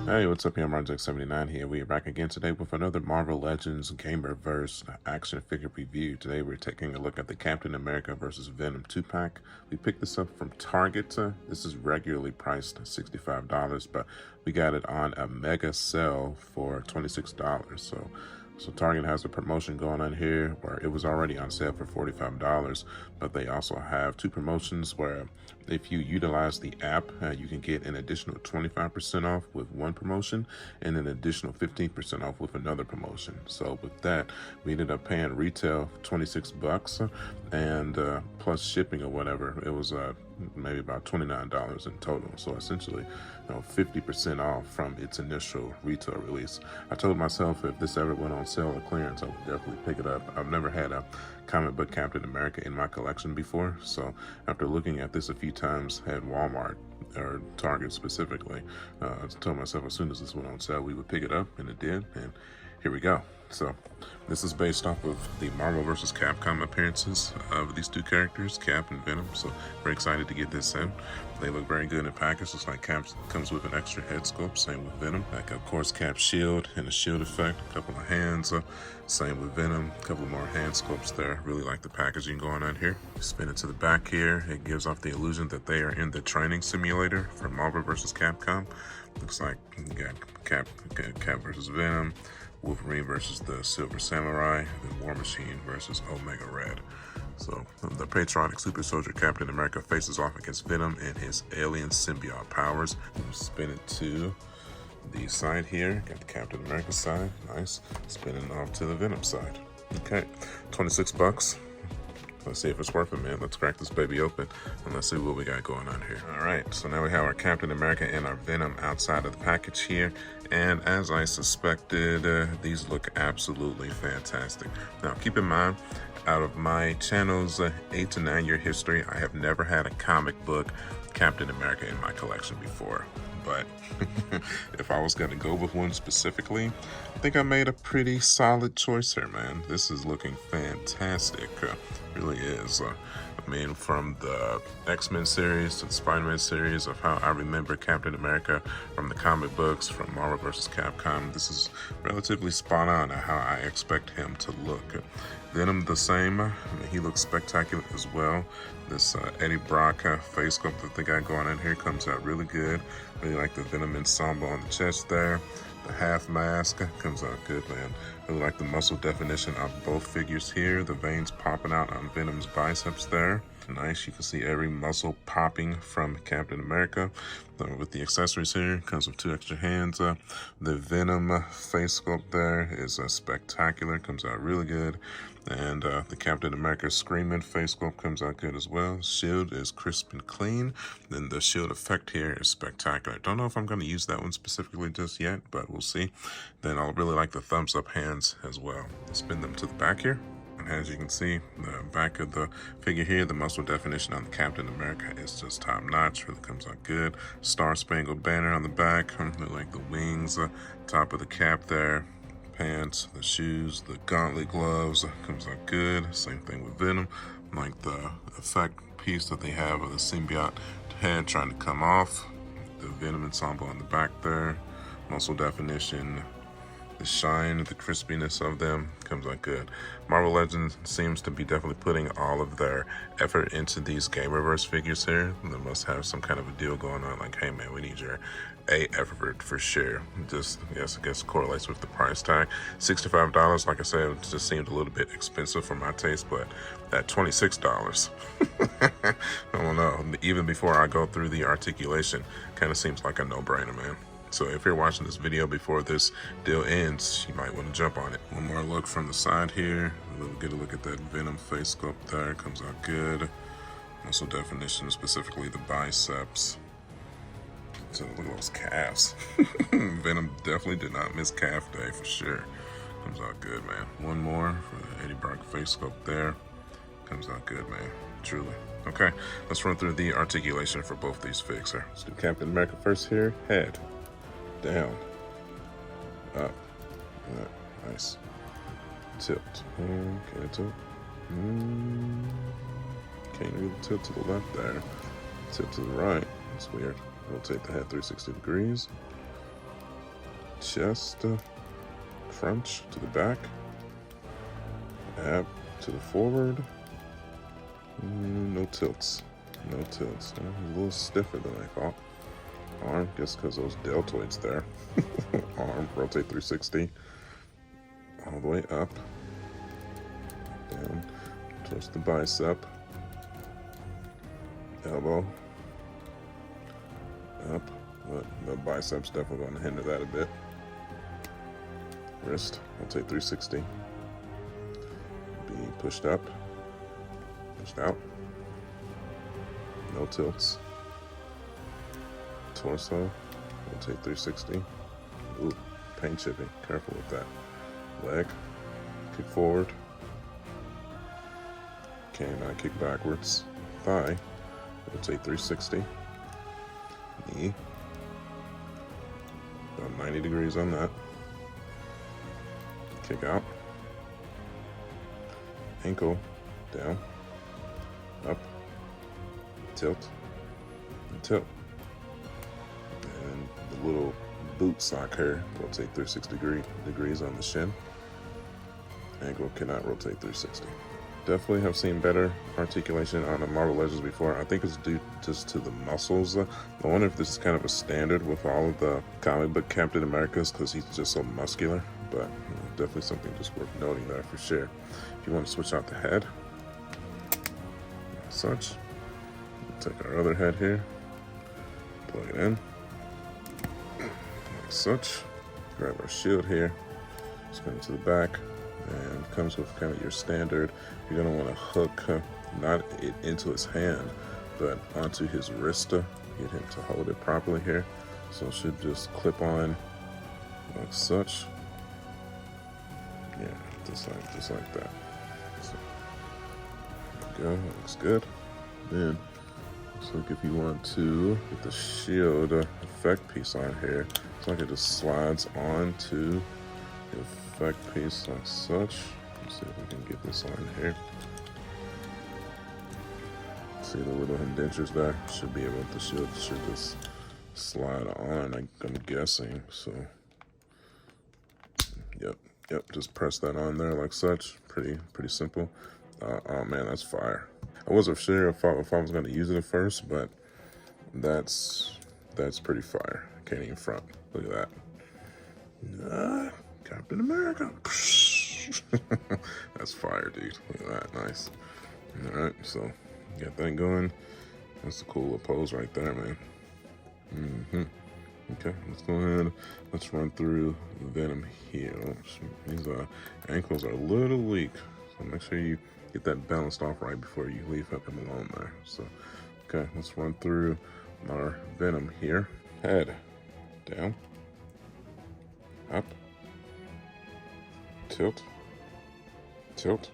Hey, what's up here? I'm Articulation here. We are back again today with another Marvel Legends Gamerverse action figure review. Today we're taking a look at the Captain America versus Venom 2-pack. We picked this up from Target. This is regularly priced $65, but we got it on a mega sale for $26. So Target has a promotion going on here where it was already on sale for $45, but they also have two promotions where if you utilize the app, you can get an additional 25% off with one promotion and an additional 15% off with another promotion. So with that, we ended up paying retail $26 and plus shipping or whatever, it was maybe about $29 in total. So essentially, 50% off from its initial retail release. I told myself if this ever went on sale or clearance, I would definitely pick it up. I've never had a comic book Captain America in my collection before, so after looking at this a few times at Walmart or Target specifically, I told myself as soon as this went on sale, we would pick it up, and it did, and here we go. So this is based off of the Marvel vs. Capcom appearances of these two characters, Cap and Venom. So very excited to get this in. They look very good in the package. Looks like Cap comes with an extra head sculpt. Same with Venom. Like of course Cap's shield and a shield effect. A couple of hands. Same with Venom. A couple more hand sculpts there. Really like the packaging going on here. Spin it to the back here. It gives off the illusion that they are in the training simulator for Marvel vs. Capcom. Looks like you got Cap versus Venom. Wolverine versus the Silver Samurai, and War Machine versus Omega Red. So the patriotic super soldier Captain America faces off against Venom and his alien symbiote powers. Spin it to the side here. Got the Captain America side. Nice. Spinning off to the Venom side. Okay, $26. Let's see if it's worth it, man. Let's crack this baby open and let's see what we got going on here. All right, so now we have our Captain America and our Venom outside of the package here. And as I suspected, these look absolutely fantastic. Now, keep in mind, out of my channel's 8 to 9 year history, I have never had a comic book Captain America in my collection before. But if I was going to go with one specifically, I think I made a pretty solid choice here, man. This is looking fantastic. Really is. I mean, from the X-Men series to the Spider-Man series of how I remember Captain America from the comic books, from Marvel vs. Capcom, this is relatively spot on at how I expect him to look. Venom the same. I mean, he looks spectacular as well. This Eddie Brock face sculpt that they got going on here comes out really good. Really like the Venom ensemble on the chest there. The half mask comes out good, man. Really like the muscle definition of both figures here. The veins popping out on Venom's biceps there. Nice, you can see every muscle popping from Captain America. With the accessories here, comes with 2 extra hands. The Venom face sculpt there is spectacular, comes out really good. And the Captain America Screaming face sculpt comes out good as well. Shield is crisp and clean. Then the shield effect here is spectacular. Don't know if I'm going to use that one specifically just yet, but we'll see. Then I'll really like the thumbs up hands as well. Spin them to the back here. As you can see, the back of the figure here, the muscle definition on the Captain America is just top notch. Really comes out good. Star Spangled Banner on the back. I really like the wings, top of the cap there. Pants, the shoes, the gauntlet gloves, comes out good. Same thing with Venom. Like the effect piece that they have of the symbiote head trying to come off. The Venom ensemble on the back there. Muscle definition. The shine, the crispiness of them comes out good. Marvel Legends seems to be definitely putting all of their effort into these Gamerverse figures here. They must have some kind of a deal going on, like, hey man, we need your effort for sure. Just, yes, I guess correlates with the price tag. $65, like I said, it just seemed a little bit expensive for my taste, but at $26, I don't know, even before I go through the articulation, kind of seems like a no-brainer, man. So if you're watching this video before this deal ends, you might want to jump on it. One more look from the side here. We'll get a look at that Venom face sculpt there. Comes out good. Muscle definition, specifically the biceps. So look at those calves. Venom definitely did not miss calf day for sure. Comes out good, man. One more for the Eddie Brock face sculpt there. Comes out good, man. Truly. Okay, let's run through the articulation for both these figs here. Let's do Captain America first here. Head. Down, up, nice, tilt, okay, tilt, can't really tilt to the left there, tilt to the right, that's weird, rotate the head 360 degrees, chest crunch to the back, ab to the forward. No tilts, no tilts. A little stiffer than I thought. Arm, guess because those deltoids there. Arm, rotate 360, all the way up, down, twist the bicep, elbow, up, but the bicep's definitely going to hinder that a bit. Wrist, rotate 360, be pushed up, pushed out, no tilts. Torso, rotate 360. Ooh, paint chipping, careful with that. Leg, kick forward. Canine kick backwards. Thigh, rotate 360. Knee, about 90 degrees on that. Kick out. Ankle, down, up, tilt, and tilt. And the little boot sock here, rotate 360 degrees on the shin. Ankle cannot rotate 360. Definitely have seen better articulation on the Marvel Legends before. I think it's due just to the muscles. I wonder if this is kind of a standard with all of the comic book Captain Americas because he's just so muscular. But definitely something just worth noting there for sure. If you want to switch out the head, as such, we'll take our other head here, plug it in, like such. Grab our shield here, spin it to the back, and comes with kind of your standard. You're gonna want to hook not it into his hand, but onto his wrist to get him to hold it properly here. So it should just clip on like such. Yeah, just like that. So, there we go, that looks good. Then, looks like if you want to get the shield effect piece on here, it's like it just slides onto the effect piece like such. Let's see if we can get this on here. See the little indentures there? Should be able, the shield should just slide on, I'm guessing, so. Yep, just press that on there like such. Pretty simple. Oh man, that's fire. I wasn't sure if I was gonna use it at first, but that's pretty fire. Can't even front. Look at that. Captain America. That's fire, dude. Look at that, nice. All right, so got that going. That's a cool little pose right there, man. Okay, let's go ahead. Let's run through Venom here. These ankles are a little weak, so make sure you get that balanced off right before you leave him alone there. So, okay, let's run through our Venom here. Head, down, up, tilt, tilt,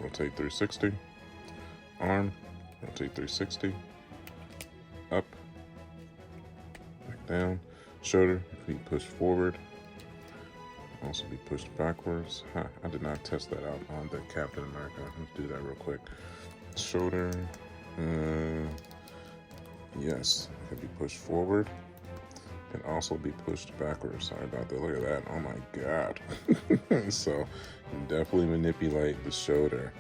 rotate 360, arm, rotate 360, up, down, shoulder be pushed forward, also be pushed backwards. I did not test that out on the Captain America. Let's do that real quick. Shoulder, yes, can be pushed forward, can also be pushed backwards. Sorry about that. Look at that. Oh my god. So you can definitely manipulate the shoulder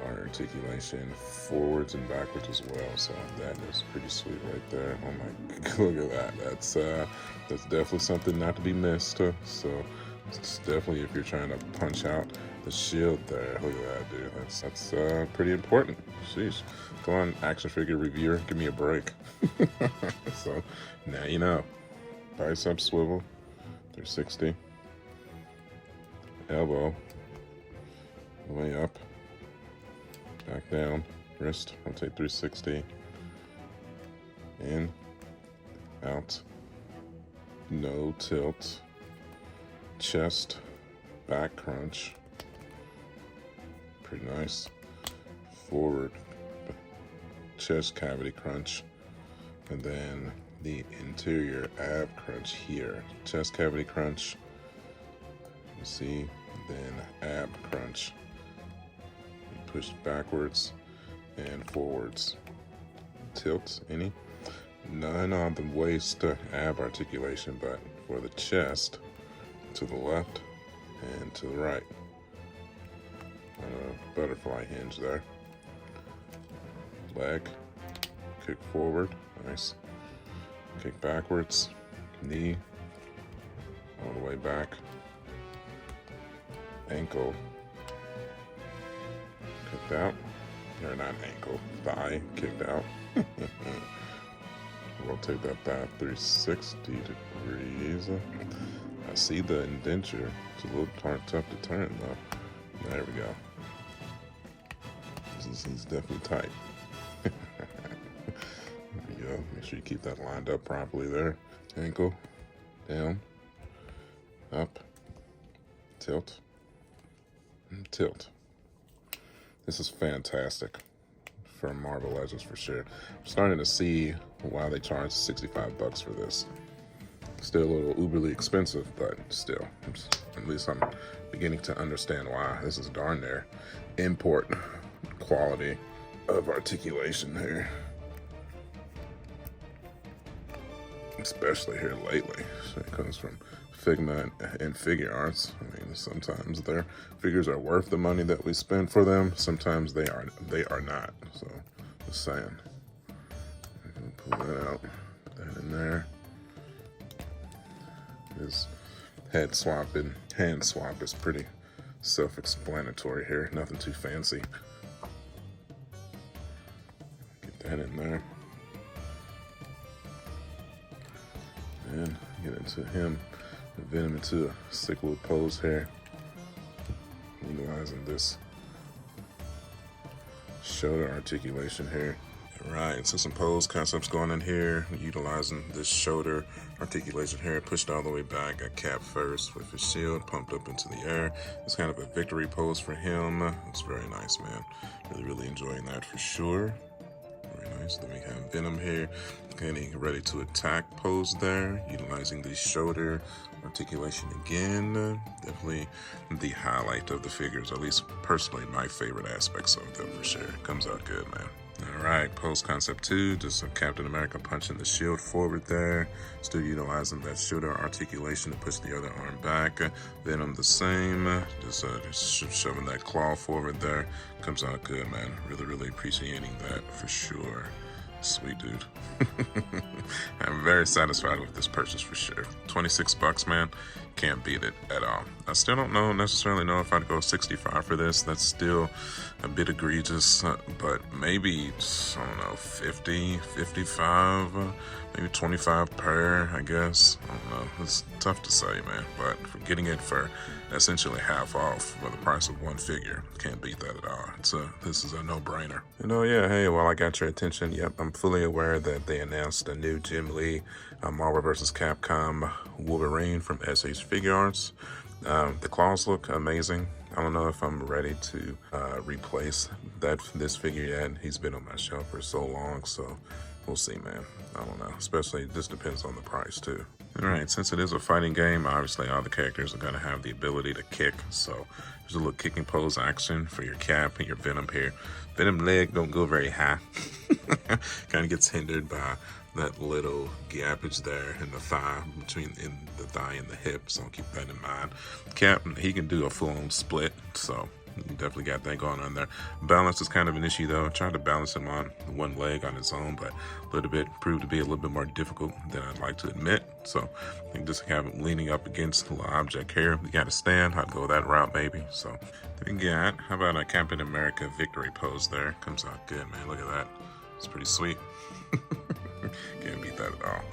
articulation forwards and backwards as well. So that is pretty sweet right there. Oh my, look at that. That's definitely something not to be missed. So it's definitely, if you're trying to punch out the shield there, look at that, dude. That's pretty important. Sheesh. Come on, action figure reviewer, give me a break. So now you know. Bicep swivel, 360. Elbow, way up, back down. Wrist, rotate 360. In, out, no tilt. Chest, back crunch. Pretty nice. Forward, chest cavity crunch. And then the interior ab crunch here. Chest cavity crunch. You see, then ab crunch. You push backwards and forwards. Tilt, any? None on the waist ab articulation, but for the chest, to the left and to the right. Butterfly hinge there. Leg, kick forward, nice. Kick backwards, knee, all the way back. Ankle, kicked out. Or not ankle, thigh kicked out. Rotate that thigh 360 degrees. I see the indenture. It's a little tough to turn though. There we go. He's definitely tight. There you go. Make sure you keep that lined up properly there. Ankle, down, up, tilt, and tilt. This is fantastic for Marvel Legends for sure. I'm starting to see why they charge $65 for this. Still a little uberly expensive, but still, at least I'm beginning to understand why. This is darn near import quality of articulation here. Especially here lately. It comes from Figma and Figure Arts. I mean, sometimes their figures are worth the money that we spend for them. Sometimes they are not. So, just saying. Pull that out. Put that in there. His hand swap is pretty self-explanatory here. Nothing too fancy. Get that in there. And get into him. Venom into a sick little pose here. Utilizing this shoulder articulation here. Alright, so some pose concepts going in here. Utilizing this shoulder articulation here. Pushed all the way back. Got Cap first with his shield pumped up into the air. It's kind of a victory pose for him. It's very nice, man. Really enjoying that for sure. Very nice. Then we have Venom here. Getting ready to attack pose there. Utilizing the shoulder articulation again. Definitely the highlight of the figures, at least personally my favorite aspects of them for sure. Comes out good, man. Alright, pose concept 2, just a Captain America punching the shield forward there. Still utilizing that shoulder articulation to push the other arm back. Venom the same, just shoving that claw forward there. Comes out good, man. Really appreciating that for sure. Sweet dude. I'm very satisfied with this purchase for sure. $26, man. Can't beat it at all. I still don't necessarily know if I'd go 65 for this. That's still a bit egregious, but maybe, I don't know, 50, 55, maybe 25 per, I guess. I don't know. It's tough to say, man, but for getting it for essentially half off for the price of one figure, can't beat that at all. This is a no-brainer. And oh yeah, hey, while I got your attention, yep, I'm fully aware that they announced a new Jim Lee Marvel vs. Capcom Wolverine from SH Figure Arts. The claws look amazing. I don't know if I'm ready to replace this figure yet. He's been on my shelf for so long, so we'll see, man. I don't know. Especially, this depends on the price too. Alright, since it is a fighting game, obviously all the characters are going to have the ability to kick, so there's a little kicking pose action for your Cap and your Venom here. Venom leg don't go very high. Kind of gets hindered by that little gappage there in the thigh, between the thigh and the hip, so keep that in mind. Cap, he can do a full-on split, so you definitely got that going on there. Balance is kind of an issue though. I tried to balance him on one leg on its own, but proved to be a little bit more difficult than I'd like to admit. So I think just have him leaning up against a little object here. We got to stand. I'd go that route maybe. So then we got, how about a Captain America victory pose there? Comes out good, man. Look at that. It's pretty sweet. Can't beat that at all.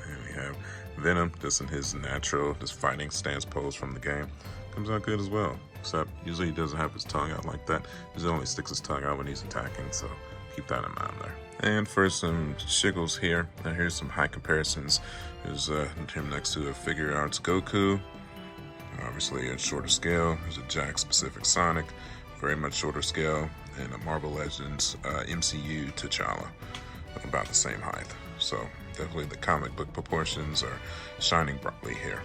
And we have Venom, just in his natural, just fighting stance pose from the game. Comes out good as well. Except usually he doesn't have his tongue out like that. He only sticks his tongue out when he's attacking, so keep that in mind there. And for some shiggles here, now here's some high comparisons. There's him next to a Figure Arts Goku. Obviously at shorter scale. There's a Jack specific Sonic, very much shorter scale, and a Marvel Legends MCU T'Challa, about the same height. So definitely the comic book proportions are shining brightly here.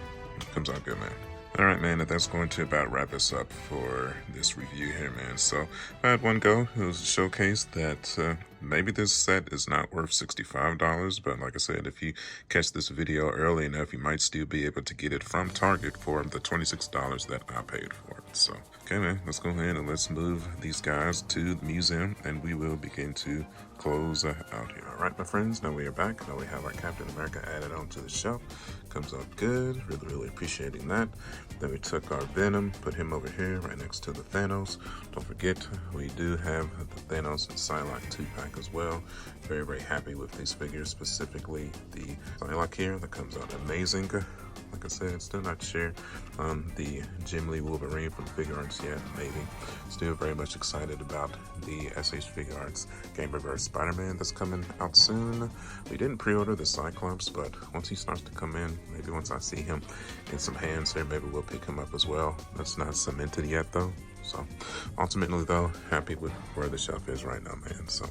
Comes out good, man. Alright, man, that's going to about wrap us up for this review here, man. So I had one go. It was a showcase that maybe this set is not worth $65, but like I said, if you catch this video early enough, you might still be able to get it from Target for the $26 that I paid for it. So, okay, man, let's go ahead and let's move these guys to the museum, and we will begin to close out here. All right, my friends, now we are back. Now we have our Captain America added onto the shelf. Comes out good. Really appreciating that. Then we took our Venom, put him over here right next to the Thanos. Don't forget, we do have the Thanos and Psylocke 2-pack as well. Very happy with these figures, specifically the Psylocke here. That comes out amazing. Like I said, still not shared on the Jim Lee Wolverine from Figure Arts yet, maybe. Still very much excited about the SH Figure Arts Gamerverse Spider-Man that's coming out soon. We didn't pre-order the Cyclops, but once he starts to come in, maybe once I see him in some hands here, maybe we'll pick him up as well. That's not cemented yet though. So ultimately though, happy with where the shelf is right now, man. So,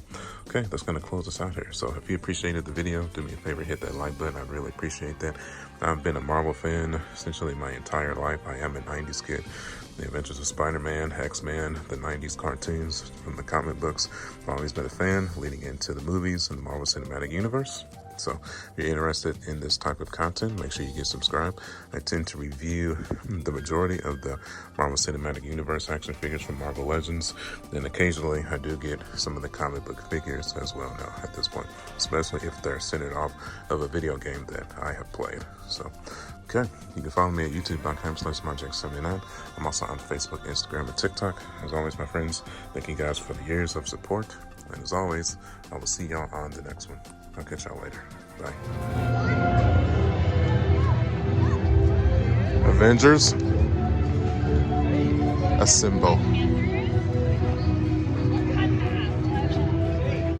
okay, that's gonna close us out here. So if you appreciated the video, do me a favor, hit that like button. I'd really appreciate that. I've been a Marvel fan essentially my entire life. I am a 90s kid. The Adventures of Spider-Man, X-Men, the 90s cartoons from the comic books. I've always been a fan leading into the movies and the Marvel Cinematic Universe. So if you're interested in this type of content, make sure you get subscribed. I tend to review the majority of the Marvel Cinematic Universe action figures from Marvel Legends. Then occasionally I do get some of the comic book figures as well now at this point, especially if they're centered off of a video game that I have played. So, okay, you can follow me at youtube.com/MyJack79. I'm also on Facebook, Instagram, and TikTok. As always, my friends, thank you guys for the years of support. And as always, I will see y'all on the next one. I'll catch y'all later. Bye. Avengers, assemble.